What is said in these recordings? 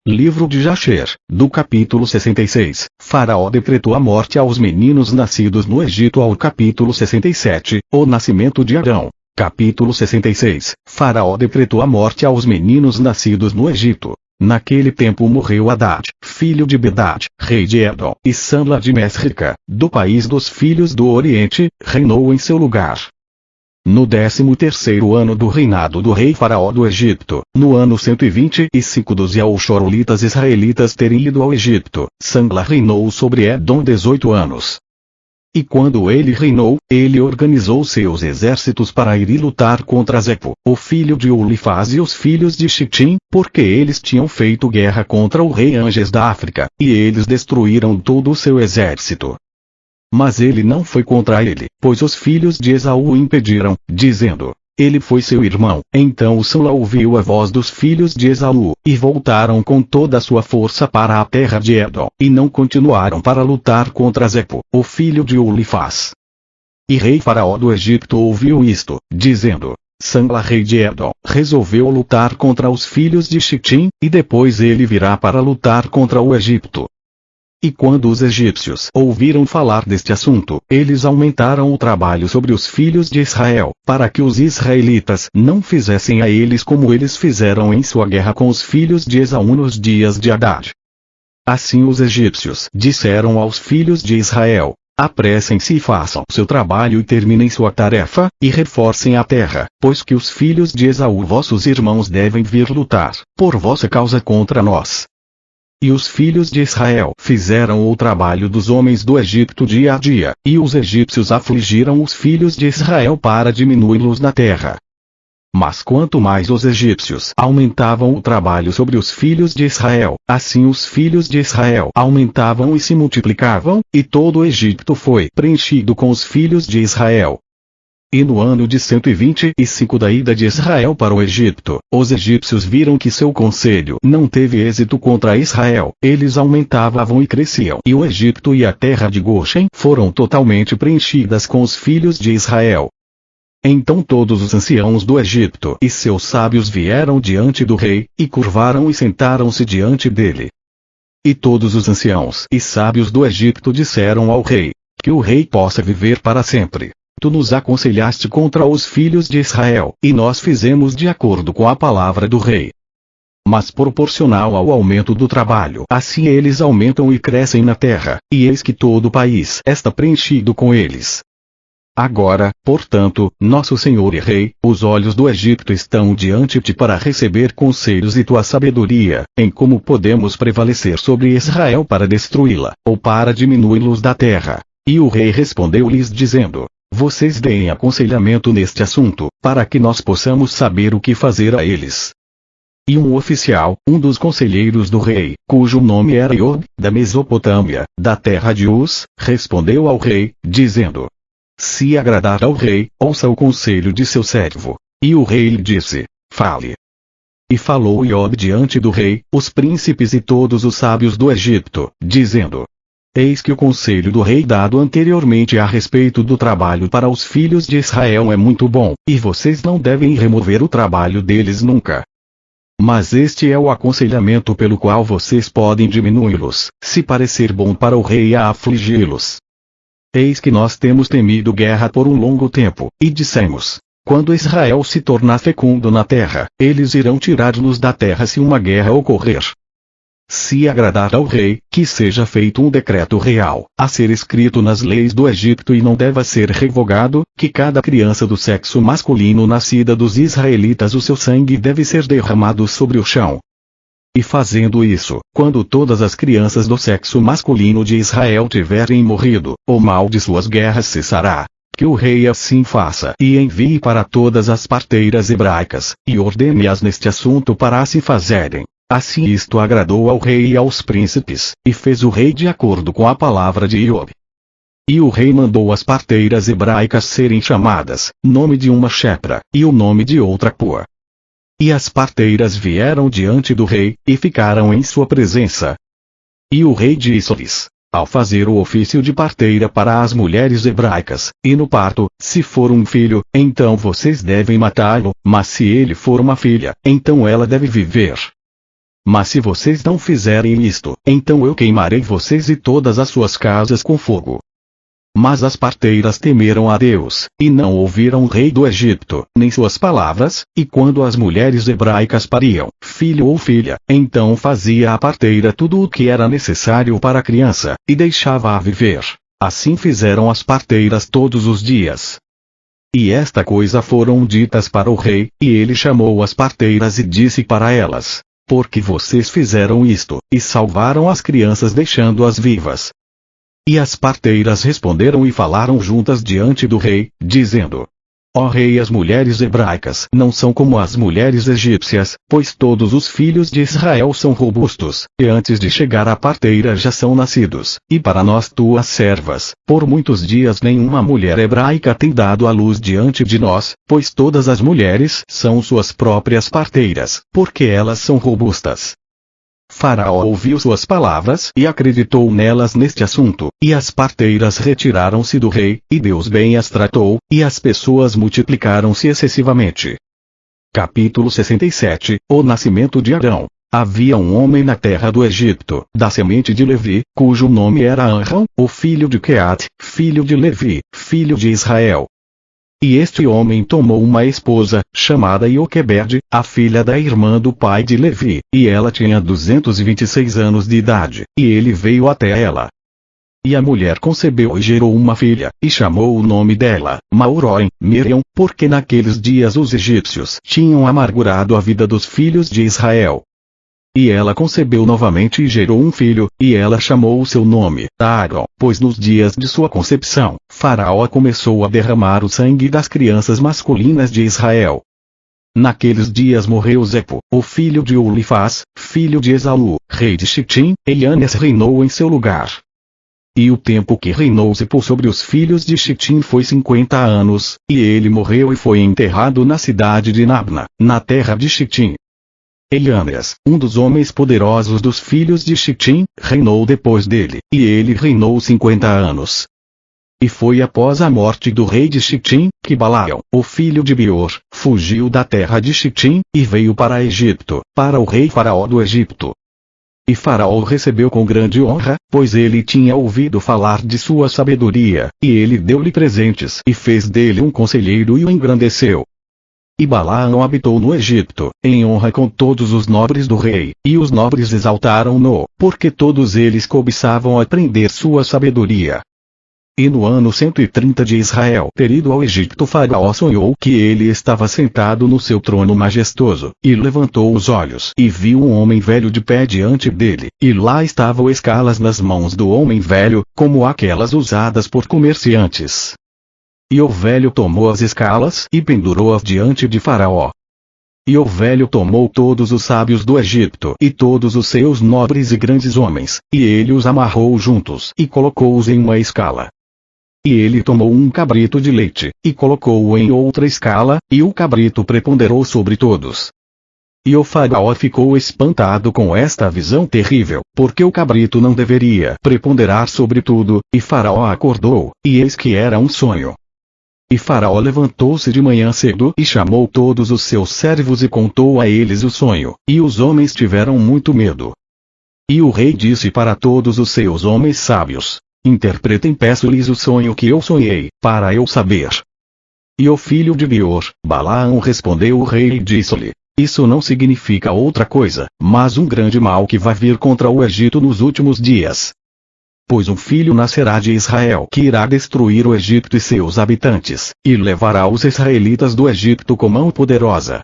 Livro de Jasher, do capítulo 66, Faraó decretou a morte aos meninos nascidos no Egito. Ao capítulo 67, o nascimento de Arão. Capítulo 66, Faraó decretou a morte aos meninos nascidos no Egito. Naquele tempo morreu Hadad, filho de Bedad, rei de Edom, e Sanla de Mesrica, do país dos filhos do Oriente, reinou em seu lugar. No 13º ano do reinado do rei Faraó do Egito, no ano 125 dos Yaoxorolitas israelitas terem ido ao Egito, Sanla reinou sobre Edom 18 anos. E quando ele reinou, ele organizou seus exércitos para ir e lutar contra Zepo, o filho de Ulifaz e os filhos de Chitim, porque eles tinham feito guerra contra o rei Anges da África, e eles destruíram todo o seu exército. Mas ele não foi contra ele, pois os filhos de Esaú o impediram, dizendo: ele foi seu irmão. Então o Sanla ouviu a voz dos filhos de Esaú, e voltaram com toda a sua força para a terra de Edom, e não continuaram para lutar contra Zepo, o filho de Ulifaz. E rei Faraó do Egito ouviu isto, dizendo: Sanla rei de Edom resolveu lutar contra os filhos de Chitim, e depois ele virá para lutar contra o Egito. E quando os egípcios ouviram falar deste assunto, eles aumentaram o trabalho sobre os filhos de Israel, para que os israelitas não fizessem a eles como eles fizeram em sua guerra com os filhos de Esaú nos dias de Hadad. Assim os egípcios disseram aos filhos de Israel: apressem-se e façam seu trabalho e terminem sua tarefa, e reforcem a terra, pois que os filhos de Esaú vossos irmãos devem vir lutar, por vossa causa contra nós. E os filhos de Israel fizeram o trabalho dos homens do Egito dia a dia, e os egípcios afligiram os filhos de Israel para diminuí-los na terra. Mas quanto mais os egípcios aumentavam o trabalho sobre os filhos de Israel, assim os filhos de Israel aumentavam e se multiplicavam, e todo o Egito foi preenchido com os filhos de Israel. E no ano de 125 da ida de Israel para o Egito, os egípcios viram que seu conselho não teve êxito contra Israel, eles aumentavam e cresciam, e o Egito e a terra de Goshen foram totalmente preenchidas com os filhos de Israel. Então todos os anciãos do Egito e seus sábios vieram diante do rei, e curvaram e sentaram-se diante dele. E todos os anciãos e sábios do Egito disseram ao rei: que o rei possa viver para sempre. Tu nos aconselhaste contra os filhos de Israel, e nós fizemos de acordo com a palavra do rei. Mas proporcional ao aumento do trabalho, assim eles aumentam e crescem na terra, e eis que todo o país está preenchido com eles. Agora, portanto, nosso Senhor e Rei, os olhos do Egito estão diante de ti para receber conselhos e tua sabedoria, em como podemos prevalecer sobre Israel para destruí-la, ou para diminuí-los da terra. E o rei respondeu-lhes dizendo: vocês deem aconselhamento neste assunto, para que nós possamos saber o que fazer a eles. E um oficial, um dos conselheiros do rei, cujo nome era Iob, da Mesopotâmia, da terra de Uz, respondeu ao rei, dizendo: se agradar ao rei, ouça o conselho de seu servo. E o rei lhe disse: fale. E falou Iob diante do rei, os príncipes e todos os sábios do Egito, dizendo: eis que o conselho do rei dado anteriormente a respeito do trabalho para os filhos de Israel é muito bom, e vocês não devem remover o trabalho deles nunca. Mas este é o aconselhamento pelo qual vocês podem diminuí-los, se parecer bom para o rei a afligi-los. Eis que nós temos temido guerra por um longo tempo, e dissemos: quando Israel se tornar fecundo na terra, eles irão tirar-nos da terra se uma guerra ocorrer. Se agradar ao rei, que seja feito um decreto real, a ser escrito nas leis do Egito e não deva ser revogado, que cada criança do sexo masculino nascida dos israelitas o seu sangue deve ser derramado sobre o chão. E fazendo isso, quando todas as crianças do sexo masculino de Israel tiverem morrido, o mal de suas guerras cessará. Que o rei assim faça e envie para todas as parteiras hebraicas, e ordene-as neste assunto para assim fazerem. Assim isto agradou ao rei e aos príncipes, e fez o rei de acordo com a palavra de Iob. E o rei mandou as parteiras hebraicas serem chamadas, nome de uma Shepra, e o nome de outra Pua. E as parteiras vieram diante do rei, e ficaram em sua presença. E o rei disse-lhes: ao fazer o ofício de parteira para as mulheres hebraicas, e no parto, se for um filho, então vocês devem matá-lo, mas se ele for uma filha, então ela deve viver. Mas se vocês não fizerem isto, então eu queimarei vocês e todas as suas casas com fogo. Mas as parteiras temeram a Deus, e não ouviram o rei do Egito, nem suas palavras, e quando as mulheres hebraicas pariam, filho ou filha, então fazia a parteira tudo o que era necessário para a criança, e deixava-a viver. Assim fizeram as parteiras todos os dias. E esta coisa foram ditas para o rei, e ele chamou as parteiras e disse para elas: porque vocês fizeram isto, e salvaram as crianças deixando-as vivas? E as parteiras responderam e falaram juntas diante do rei, dizendo: ó rei, as mulheres hebraicas não são como as mulheres egípcias, pois todos os filhos de Israel são robustos, e antes de chegar à parteira já são nascidos, e para nós tuas servas, por muitos dias nenhuma mulher hebraica tem dado à luz diante de nós, pois todas as mulheres são suas próprias parteiras, porque elas são robustas. Faraó ouviu suas palavras e acreditou nelas neste assunto, e as parteiras retiraram-se do rei, e Deus bem as tratou, e as pessoas multiplicaram-se excessivamente. Capítulo 67 O nascimento de Arão. Havia um homem na terra do Egito, da semente de Levi, cujo nome era Arão, o filho de Queate, filho de Levi, filho de Israel. E este homem tomou uma esposa, chamada Ioquebede, a filha da irmã do pai de Levi, e ela tinha 226 anos de idade, e ele veio até ela. E a mulher concebeu e gerou uma filha, e chamou o nome dela, Mauroem, Miriam, porque naqueles dias os egípcios tinham amargurado a vida dos filhos de Israel. E ela concebeu novamente e gerou um filho, e ela chamou o seu nome, Aaron, pois nos dias de sua concepção, Faraó começou a derramar o sangue das crianças masculinas de Israel. Naqueles dias morreu Zepo, o filho de Ulifaz, filho de Esaú, rei de Chitim, Elianes reinou em seu lugar. E o tempo que reinou Zepo sobre os filhos de Chitim foi 50 anos, e ele morreu e foi enterrado na cidade de Nabna, na terra de Chitim. Elianes, um dos homens poderosos dos filhos de Chitim, reinou depois dele, e ele reinou 50 anos. E foi após a morte do rei de Chitim, que Balaão, o filho de Beor, fugiu da terra de Chitim, e veio para Egipto, para o rei Faraó do Egito. E Faraó o recebeu com grande honra, pois ele tinha ouvido falar de sua sabedoria, e ele deu-lhe presentes e fez dele um conselheiro e o engrandeceu. E Balaão habitou no Egito, em honra com todos os nobres do rei, e os nobres exaltaram-no, porque todos eles cobiçavam aprender sua sabedoria. E no ano 130 de Israel ter ido ao Egito, Faraó sonhou que ele estava sentado no seu trono majestoso, e levantou os olhos e viu um homem velho de pé diante dele, e lá estavam escalas nas mãos do homem velho, como aquelas usadas por comerciantes. E o velho tomou as escalas e pendurou-as diante de Faraó. E o velho tomou todos os sábios do Egito e todos os seus nobres e grandes homens, e ele os amarrou juntos e colocou-os em uma escala. E ele tomou um cabrito de leite, e colocou-o em outra escala, e o cabrito preponderou sobre todos. E o Faraó ficou espantado com esta visão terrível, porque o cabrito não deveria preponderar sobre tudo, e Faraó acordou, e eis que era um sonho. E Faraó levantou-se de manhã cedo e chamou todos os seus servos e contou a eles o sonho, e os homens tiveram muito medo. E o rei disse para todos os seus homens sábios: interpretem, peço-lhes o sonho que eu sonhei, para eu saber. E o filho de Beor, Balaão, respondeu o rei e disse-lhe: isso não significa outra coisa, mas um grande mal que vai vir contra o Egito nos últimos dias. Pois um filho nascerá de Israel que irá destruir o Egito e seus habitantes, e levará os israelitas do Egito com mão poderosa.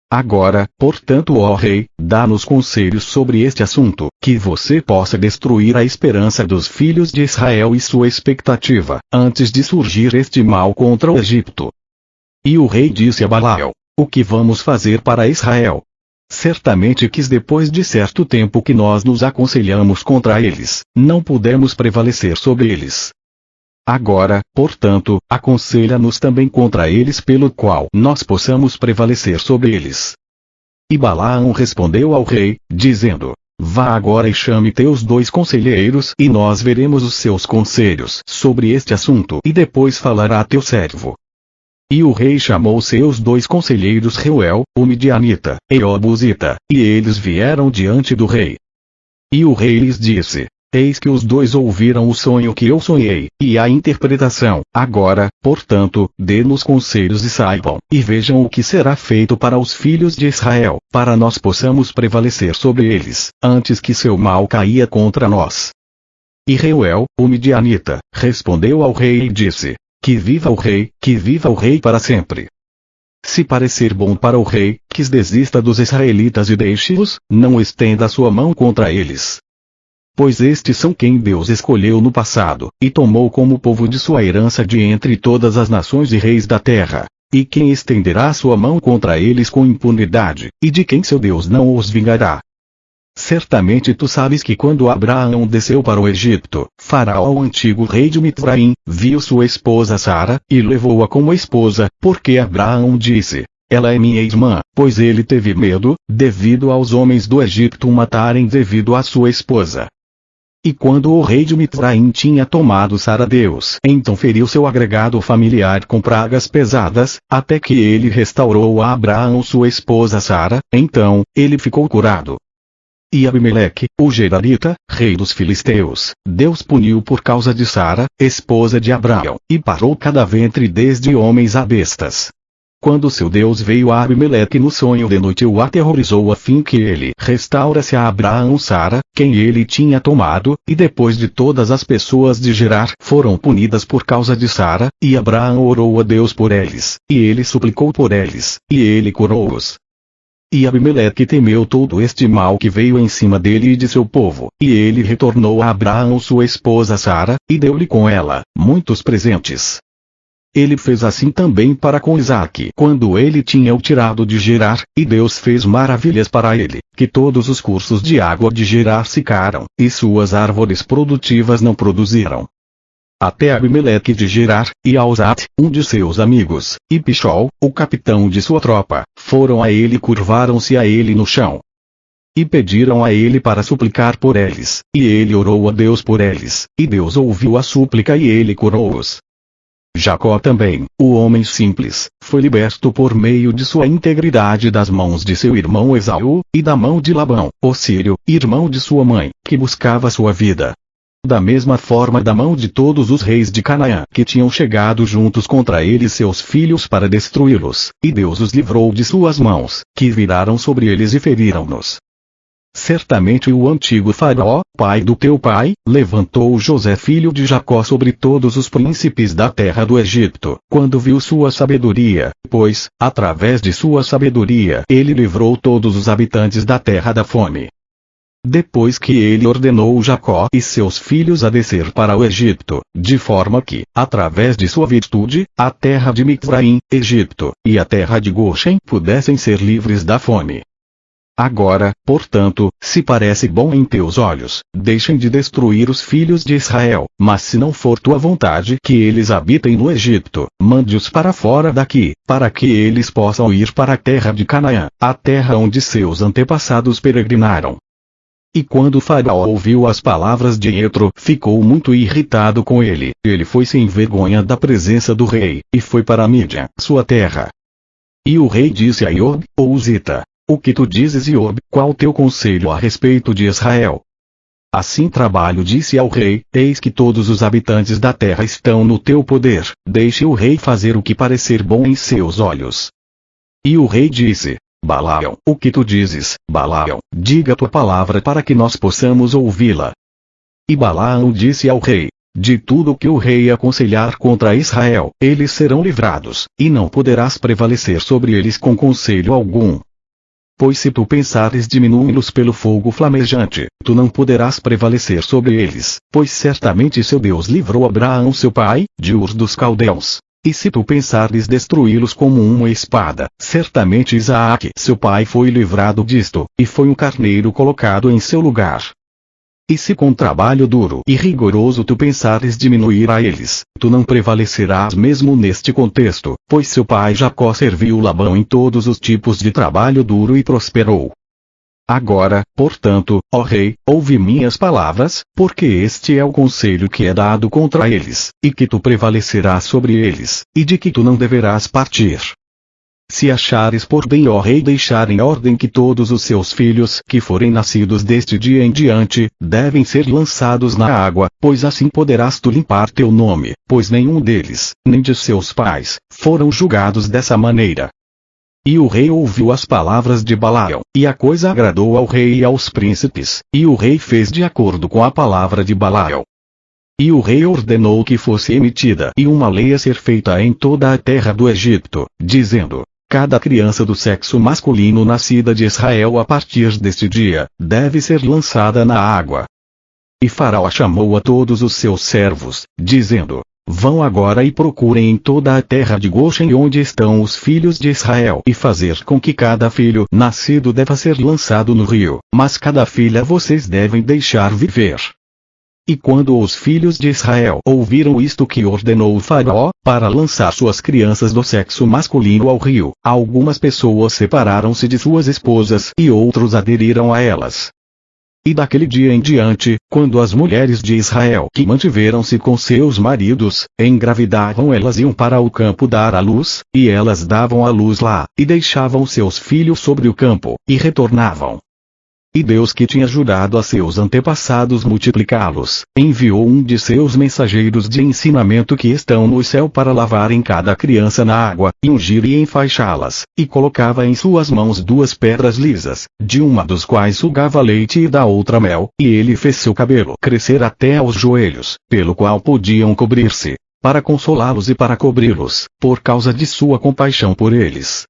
Agora, portanto, ó rei, dá-nos conselhos sobre este assunto, que você possa destruir a esperança dos filhos de Israel e sua expectativa, antes de surgir este mal contra o Egito. E o rei disse a Balaão: o que vamos fazer para Israel? Certamente que depois de certo tempo que nós nos aconselhamos contra eles, não pudemos prevalecer sobre eles. Agora, portanto, aconselha-nos também contra eles pelo qual nós possamos prevalecer sobre eles. E Balaão respondeu ao rei, dizendo: vá agora e chame teus 2 conselheiros e nós veremos os seus conselhos sobre este assunto e depois falará teu servo. E o rei chamou seus 2 conselheiros Reuel, o midianita, e o buzita, e eles vieram diante do rei. E o rei lhes disse: Eis que os 2 ouviram o sonho que eu sonhei, e a interpretação. Agora, portanto, dê-nos conselhos e saibam, e vejam o que será feito para os filhos de Israel, para nós possamos prevalecer sobre eles, antes que seu mal caia contra nós. E Reuel, o midianita, respondeu ao rei e disse: que viva o rei para sempre. Se parecer bom para o rei, que desista dos israelitas e deixe-os, não estenda sua mão contra eles. Pois estes são quem Deus escolheu no passado, e tomou como povo de sua herança de entre todas as nações e reis da terra. E quem estenderá sua mão contra eles com impunidade, e de quem seu Deus não os vingará? Certamente tu sabes que quando Abraão desceu para o Egito, Faraó, o antigo rei de Mitzraim, viu sua esposa Sara, e levou-a como esposa, porque Abraão disse: ela é minha irmã, pois ele teve medo, devido aos homens do Egito o matarem devido à sua esposa. E quando o rei de Mitzraim tinha tomado Sara, Deus então feriu seu agregado familiar com pragas pesadas, até que ele restaurou a Abraão sua esposa Sara, então, ele ficou curado. E Abimeleque, o Gerarita, rei dos filisteus, Deus puniu por causa de Sara, esposa de Abraão, e parou cada ventre desde homens a bestas. Quando seu Deus veio a Abimeleque no sonho de noite e o aterrorizou a fim que ele restaurasse a Abraão Sara, quem ele tinha tomado, e depois de todas as pessoas de Gerar foram punidas por causa de Sara, e Abraão orou a Deus por eles, e ele suplicou por eles, e ele curou-os. E Abimeleque temeu todo este mal que veio em cima dele e de seu povo, e ele retornou a Abraão sua esposa Sara, e deu-lhe com ela muitos presentes. Ele fez assim também para com Isaque quando ele tinha o tirado de Gerar, e Deus fez maravilhas para ele, que todos os cursos de água de Gerar secaram, e suas árvores produtivas não produziram. Até Abimeleque de Gerar, e Auzate, um de seus amigos, e Pichol, o capitão de sua tropa, foram a ele e curvaram-se a ele no chão. E pediram a ele para suplicar por eles, e ele orou a Deus por eles, e Deus ouviu a súplica e ele curou-os. Jacó também, o homem simples, foi liberto por meio de sua integridade das mãos de seu irmão Esaú, e da mão de Labão, o sírio, irmão de sua mãe, que buscava sua vida. Da mesma forma da mão de todos os reis de Canaã que tinham chegado juntos contra ele e seus filhos para destruí-los, e Deus os livrou de suas mãos, que viraram sobre eles e feriram-nos. Certamente o antigo Faraó, pai do teu pai, levantou José filho de Jacó sobre todos os príncipes da terra do Egito, quando viu sua sabedoria, pois, através de sua sabedoria ele livrou todos os habitantes da terra da fome. Depois que ele ordenou Jacó e seus filhos a descer para o Egito, de forma que, através de sua virtude, a terra de Mitzraim, Egito, e a terra de Goshen pudessem ser livres da fome. Agora, portanto, se parece bom em teus olhos, deixem de destruir os filhos de Israel, mas se não for tua vontade que eles habitem no Egito, mande-os para fora daqui, para que eles possam ir para a terra de Canaã, a terra onde seus antepassados peregrinaram. E quando Faraó ouviu as palavras de Jetro, ficou muito irritado com ele. Ele foi sem vergonha da presença do rei, e foi para Mídia, sua terra. E o rei disse a Iob, o Uzita: o que tu dizes, Iob? Qual teu conselho a respeito de Israel? Assim Trabalho disse ao rei: eis que todos os habitantes da terra estão no teu poder, deixe o rei fazer o que parecer bom em seus olhos. E o rei disse: Balaão, o que tu dizes, Balaão? Diga tua palavra para que nós possamos ouvi-la. E Balaão disse ao rei: de tudo que o rei aconselhar contra Israel, eles serão livrados, e não poderás prevalecer sobre eles com conselho algum. Pois se tu pensares diminuí-los pelo fogo flamejante, tu não poderás prevalecer sobre eles, pois certamente seu Deus livrou Abraão seu pai, de Ur dos Caldeus. E se tu pensares destruí-los como uma espada, certamente Isaque seu pai foi livrado disto, e foi um carneiro colocado em seu lugar. E se com trabalho duro e rigoroso tu pensares diminuir a eles, tu não prevalecerás mesmo neste contexto, pois seu pai Jacó serviu Labão em todos os tipos de trabalho duro e prosperou. Agora, portanto, ó rei, ouve minhas palavras, porque este é o conselho que é dado contra eles, e que tu prevalecerás sobre eles, e de que tu não deverás partir. Se achares por bem, ó rei, deixar em ordem que todos os seus filhos que forem nascidos deste dia em diante, devem ser lançados na água, pois assim poderás tu limpar teu nome, pois nenhum deles, nem de seus pais, foram julgados dessa maneira. E o rei ouviu as palavras de Balaão, e a coisa agradou ao rei e aos príncipes, e o rei fez de acordo com a palavra de Balaão. E o rei ordenou que fosse emitida e uma lei a ser feita em toda a terra do Egito, dizendo: cada criança do sexo masculino nascida de Israel a partir deste dia, deve ser lançada na água. E Faraó chamou a todos os seus servos, dizendo: vão agora e procurem em toda a terra de Goshen onde estão os filhos de Israel e fazer com que cada filho nascido deva ser lançado no rio, mas cada filha vocês devem deixar viver. E quando os filhos de Israel ouviram isto que ordenou o Faraó, para lançar suas crianças do sexo masculino ao rio, algumas pessoas separaram-se de suas esposas e outros aderiram a elas. E daquele dia em diante, quando as mulheres de Israel que mantiveram-se com seus maridos, engravidavam, elas iam para o campo dar à luz, e elas davam à luz lá, e deixavam seus filhos sobre o campo, e retornavam. E Deus, que tinha jurado a seus antepassados multiplicá-los, enviou um de seus mensageiros de ensinamento que estão no céu para lavarem cada criança na água, e ungir e enfaixá-las, e colocava em suas mãos 2 pedras lisas, de uma dos quais sugava leite e da outra mel, e ele fez seu cabelo crescer até aos joelhos, pelo qual podiam cobrir-se, para consolá-los e para cobri-los, por causa de sua compaixão por eles.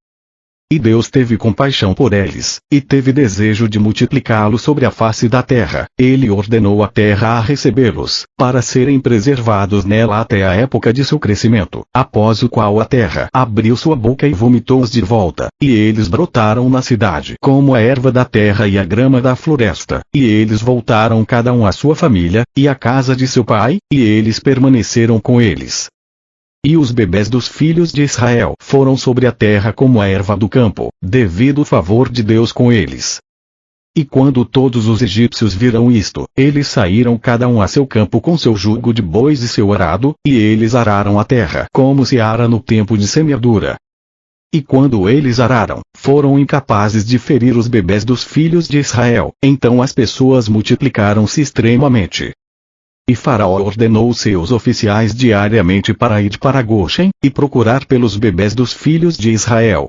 E Deus teve compaixão por eles, e teve desejo de multiplicá-los sobre a face da terra. Ele ordenou a terra a recebê-los, para serem preservados nela até a época de seu crescimento, após o qual a terra abriu sua boca e vomitou-os de volta, e eles brotaram na cidade como a erva da terra e a grama da floresta, e eles voltaram cada um à sua família, e à casa de seu pai, e eles permaneceram com eles. E os bebês dos filhos de Israel foram sobre a terra como a erva do campo, devido ao favor de Deus com eles. E quando todos os egípcios viram isto, eles saíram cada um a seu campo com seu jugo de bois e seu arado, e eles araram a terra como se ara no tempo de semeadura. E quando eles araram, foram incapazes de ferir os bebês dos filhos de Israel, então as pessoas multiplicaram-se extremamente. E Faraó ordenou seus oficiais diariamente para ir para Goshen, e procurar pelos bebês dos filhos de Israel.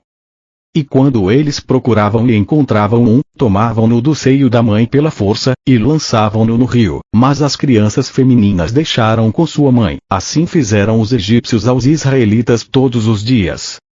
E quando eles procuravam e encontravam um, tomavam-no do seio da mãe pela força, e lançavam-no no rio, mas as crianças femininas deixaram com sua mãe. Assim fizeram os egípcios aos israelitas todos os dias.